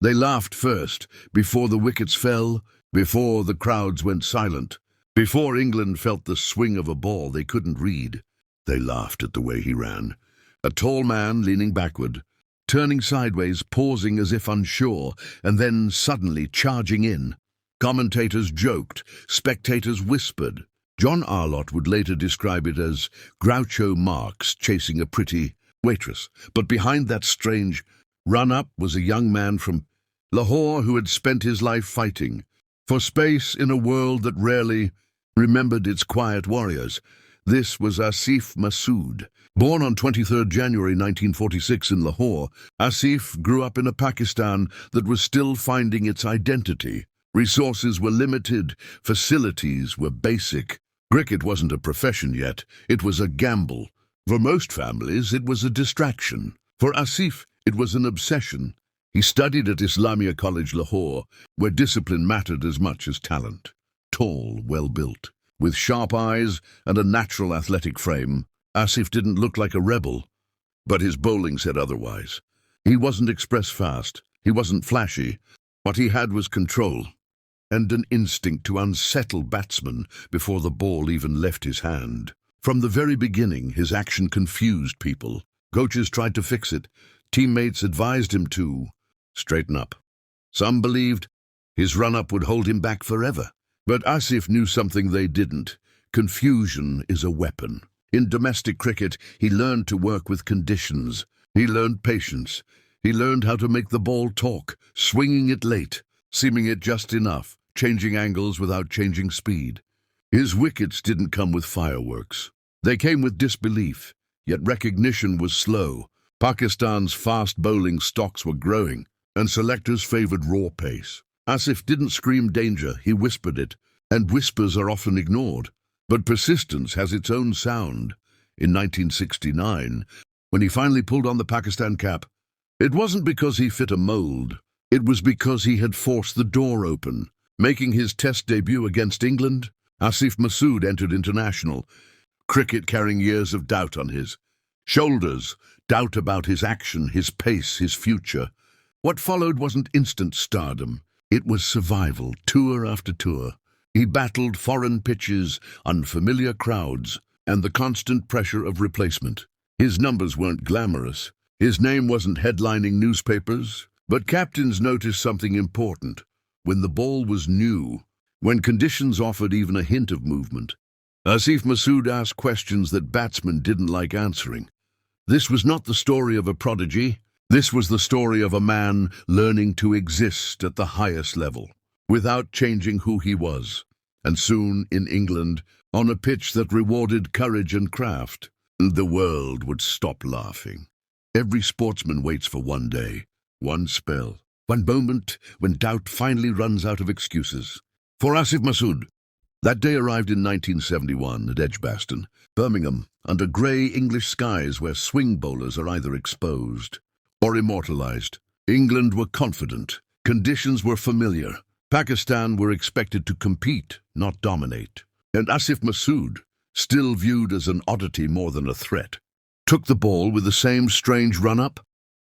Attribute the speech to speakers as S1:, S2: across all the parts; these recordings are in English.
S1: They laughed first, before the wickets fell, before the crowds went silent, before England felt the swing of a ball they couldn't read. They laughed at the way he ran. A tall man leaning backward, turning sideways, pausing as if unsure, and then suddenly charging in. Commentators joked, spectators whispered. John Arlott would later describe it as Groucho Marx chasing a pretty waitress. But behind that strange run-up was a young man from Lahore who had spent his life fighting for space in a world that rarely remembered its quiet warriors. This was Asif Masood. Born on 23 January 1946 in Lahore, Asif grew up in a Pakistan that was still finding its identity. Resources were limited, facilities were basic. Cricket wasn't a profession yet, it was a gamble. For most families, it was a distraction. For Asif, it was an obsession. He studied at Islamia College, Lahore, where discipline mattered as much as talent. Tall, well-built, with sharp eyes and a natural athletic frame, Asif didn't look like a rebel, but his bowling said otherwise. He wasn't express-fast, he wasn't flashy. What he had was control, and an instinct to unsettle batsmen before the ball even left his hand. From the very beginning, his action confused people. Coaches tried to fix it. Teammates advised him to straighten up. Some believed his run-up would hold him back forever. But Asif knew something they didn't. Confusion is a weapon. In domestic cricket, he learned to work with conditions. He learned patience. He learned how to make the ball talk, swinging it late, seaming it just enough, changing angles without changing speed. His wickets didn't come with fireworks. They came with disbelief, yet recognition was slow. Pakistan's fast bowling stocks were growing, and selectors favored raw pace. Asif didn't scream danger, he whispered it, and whispers are often ignored. But persistence has its own sound. In 1969, when he finally pulled on the Pakistan cap, it wasn't because he fit a mold. It was because he had forced the door open. Making his Test debut against England, Asif Masood entered international, cricket carrying years of doubt on his shoulders, doubt about his action, his pace, his future. What followed wasn't instant stardom. It was survival, tour after tour. He battled foreign pitches, unfamiliar crowds, and the constant pressure of replacement. His numbers weren't glamorous. His name wasn't headlining newspapers, but captains noticed something important. When the ball was new, when conditions offered even a hint of movement, Asif Masood asked questions that batsmen didn't like answering. This was not the story of a prodigy. This was the story of a man learning to exist at the highest level, without changing who he was. And soon, in England, on a pitch that rewarded courage and craft, the world would stop laughing. Every sportsman waits for one day, one spell, one moment when doubt finally runs out of excuses. For Asif Masood, that day arrived in 1971 at Edgbaston, Birmingham, under grey English skies where swing bowlers are either exposed or immortalized. England were confident. Conditions were familiar. Pakistan were expected to compete, not dominate. And Asif Masood, still viewed as an oddity more than a threat, took the ball with the same strange run-up,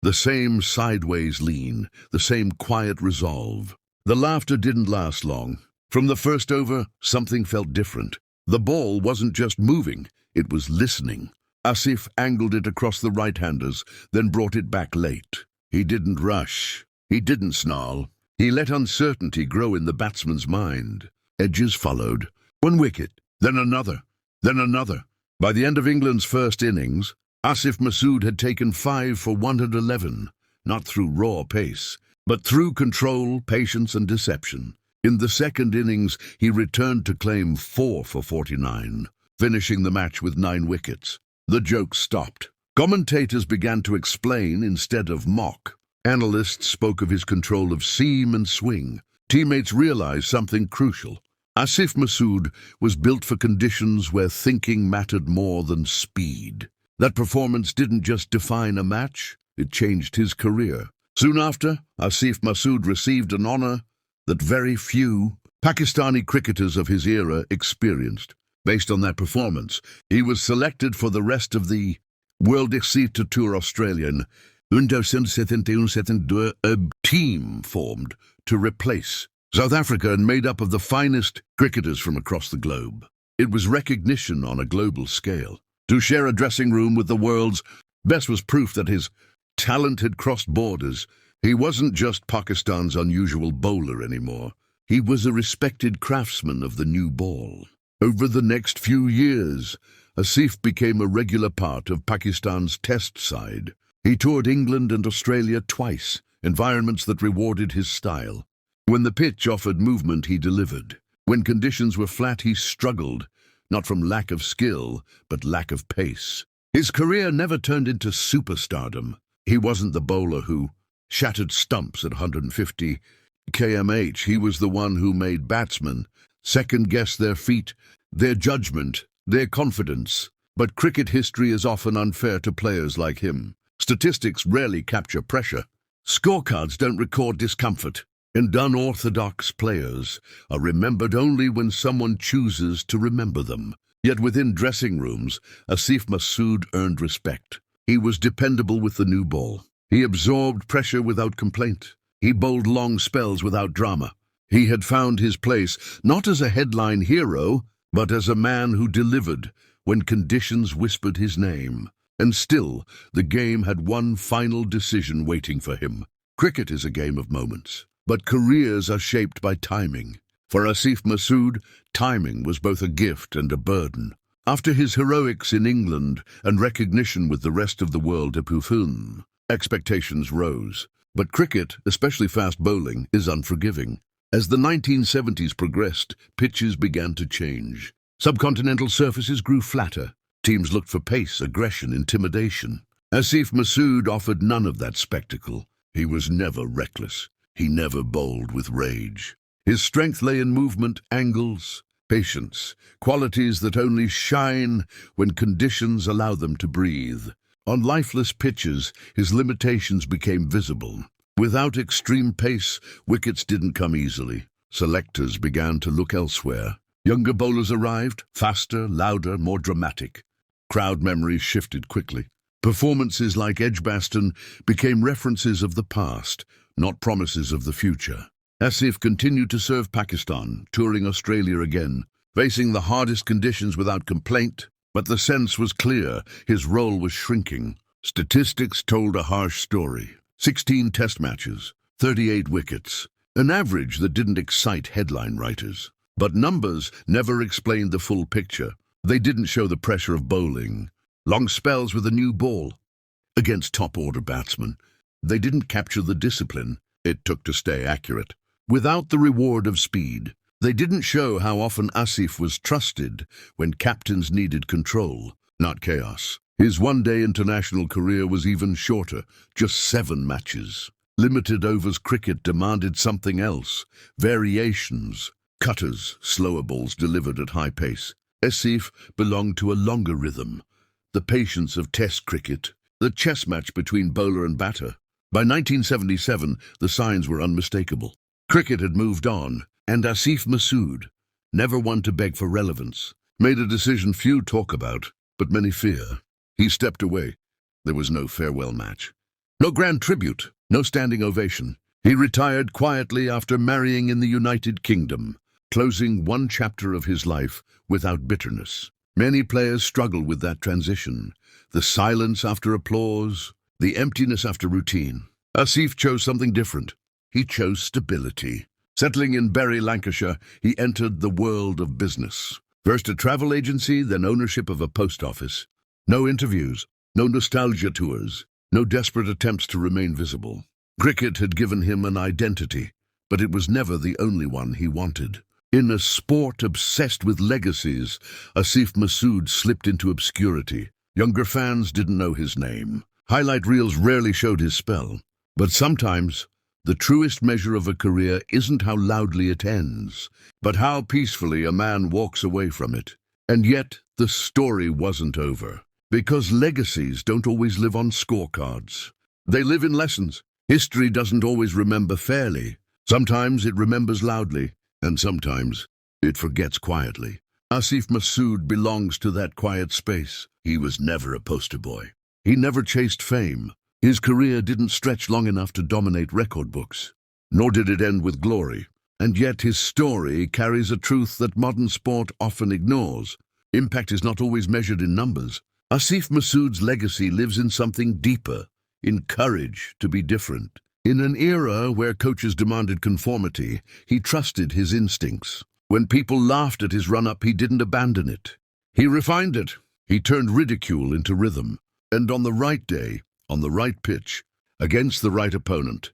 S1: the same sideways lean, the same quiet resolve. The laughter didn't last long. From the first over, something felt different. The ball wasn't just moving, it was listening. Asif angled it across the right-handers, then brought it back late. He didn't rush. He didn't snarl. He let uncertainty grow in the batsman's mind. Edges followed. One wicket, then another, then another. By the end of England's first innings, Asif Masood had taken 5 for 111, not through raw pace, but through control, patience, and deception. In the second innings, he returned to claim 4 for 49, finishing the match with 9 wickets. The joke stopped. Commentators began to explain instead of mock. Analysts spoke of his control of seam and swing. Teammates realized something crucial. Asif Masood was built for conditions where thinking mattered more than speed. That performance didn't just define a match, it changed his career. Soon after, Asif Masood received an honor that very few Pakistani cricketers of his era experienced. Based on that performance, he was selected for the rest of the World Legacies Tour Australian 1971-72, a team formed to replace South Africa and made up of the finest cricketers from across the globe. It was recognition on a global scale. To share a dressing room with the world's best was proof that his talent had crossed borders. He wasn't just Pakistan's unusual bowler anymore. He was a respected craftsman of the new ball. Over the next few years, Asif became a regular part of Pakistan's test side. He toured England and Australia twice, environments that rewarded his style. When the pitch offered movement, he delivered. When conditions were flat, he struggled, not from lack of skill, but lack of pace. His career never turned into superstardom. He wasn't the bowler who shattered stumps at 150 kmh. He was the one who made batsmen second-guess their feet, their judgment, their confidence. But cricket history is often unfair to players like him. Statistics rarely capture pressure. Scorecards don't record discomfort. And unorthodox players are remembered only when someone chooses to remember them. Yet within dressing rooms, Asif Masood earned respect. He was dependable with the new ball. He absorbed pressure without complaint. He bowled long spells without drama. He had found his place, not as a headline hero, but as a man who delivered when conditions whispered his name. And still, the game had one final decision waiting for him. Cricket is a game of moments, but careers are shaped by timing. For Asif Masood, timing was both a gift and a burden. After his heroics in England and recognition with the rest of the world at Pufun, expectations rose. But cricket, especially fast bowling, is unforgiving. As the 1970s progressed, pitches began to change. Subcontinental surfaces grew flatter. Teams looked for pace, aggression, intimidation. Asif Masood offered none of that spectacle. He was never reckless. He never bowled with rage. His strength lay in movement, angles, patience, qualities that only shine when conditions allow them to breathe. On lifeless pitches, his limitations became visible. Without extreme pace, wickets didn't come easily. Selectors began to look elsewhere. Younger bowlers arrived, faster, louder, more dramatic. Crowd memories shifted quickly. Performances like Edgbaston became references of the past, not promises of the future. Asif continued to serve Pakistan, touring Australia again, facing the hardest conditions without complaint, but the sense was clear. His role was shrinking. Statistics told a harsh story. 16 test matches, 38 wickets, an average that didn't excite headline writers. But numbers never explained the full picture. They didn't show the pressure of bowling, long spells with a new ball against top-order batsmen. They didn't capture the discipline it took to stay accurate. Without the reward of speed, they didn't show how often Asif was trusted when captains needed control, not chaos. His one-day international career was even shorter, just 7 matches. Limited overs cricket demanded something else, variations, cutters, slower balls delivered at high pace. Asif belonged to a longer rhythm, the patience of test cricket, the chess match between bowler and batter. By 1977, the signs were unmistakable. Cricket had moved on, and Asif Masood, never one to beg for relevance, made a decision few talk about, but many fear. He stepped away. There was no farewell match. No grand tribute, no standing ovation. He retired quietly after marrying in the United Kingdom, closing one chapter of his life without bitterness. Many players struggle with that transition. The silence after applause, the emptiness after routine. Asif chose something different. He chose stability. Settling in Bury, Lancashire, he entered the world of business. First a travel agency, then ownership of a post office. No interviews, no nostalgia tours, no desperate attempts to remain visible. Cricket had given him an identity, but it was never the only one he wanted. In a sport obsessed with legacies, Asif Masood slipped into obscurity. Younger fans didn't know his name. Highlight reels rarely showed his spell. But sometimes, the truest measure of a career isn't how loudly it ends, but how peacefully a man walks away from it. And yet, the story wasn't over. Because legacies don't always live on scorecards. They live in lessons. History doesn't always remember fairly. Sometimes it remembers loudly, and sometimes it forgets quietly. Asif Masood belongs to that quiet space. He was never a poster boy. He never chased fame, His career didn't stretch long enough to dominate record books, nor did it end with glory. And yet his story carries a truth that modern sport often ignores. Impact is not always measured in numbers. Asif Masood's legacy lives in something deeper, in courage to be different. In an era where coaches demanded conformity, he trusted his instincts. When people laughed at his run-up, he didn't abandon it. He refined it. He turned ridicule into rhythm. And on the right day, on the right pitch, against the right opponent,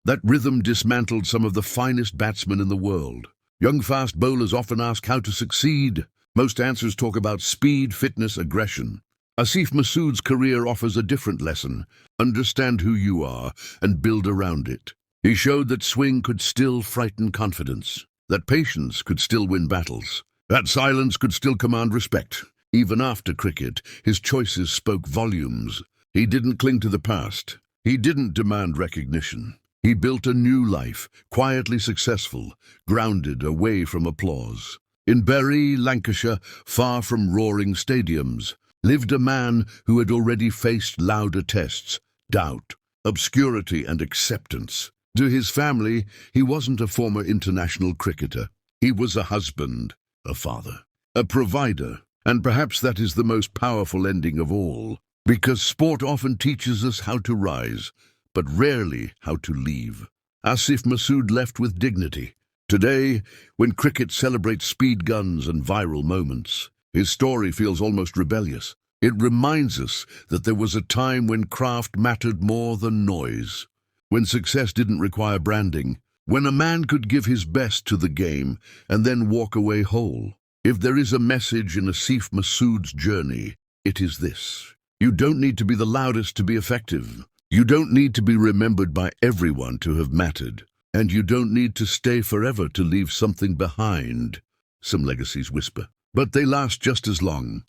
S1: that rhythm dismantled some of the finest batsmen in the world. Young fast bowlers often ask how to succeed. Most answers talk about speed, fitness, aggression. Asif Masood's career offers a different lesson. Understand who you are and build around it. He showed that swing could still frighten confidence, that patience could still win battles, that silence could still command respect. Even after cricket, his choices spoke volumes. He didn't cling to the past. He didn't demand recognition. He built a new life, quietly successful, grounded away from applause. In Bury, Lancashire, far from roaring stadiums, lived a man who had already faced louder tests, doubt, obscurity and acceptance. To his family, he wasn't a former international cricketer. He was a husband, a father, a provider, and perhaps that is the most powerful ending of all. Because sport often teaches us how to rise, but rarely how to leave. Asif Masood left with dignity. Today, when cricket celebrates speed guns and viral moments, his story feels almost rebellious. It reminds us that there was a time when craft mattered more than noise, when success didn't require branding, when a man could give his best to the game and then walk away whole. If there is a message in Asif Masood's journey, it is this. You don't need to be the loudest to be effective. You don't need to be remembered by everyone to have mattered. And you don't need to stay forever to leave something behind. Some legacies whisper, but they last just as long.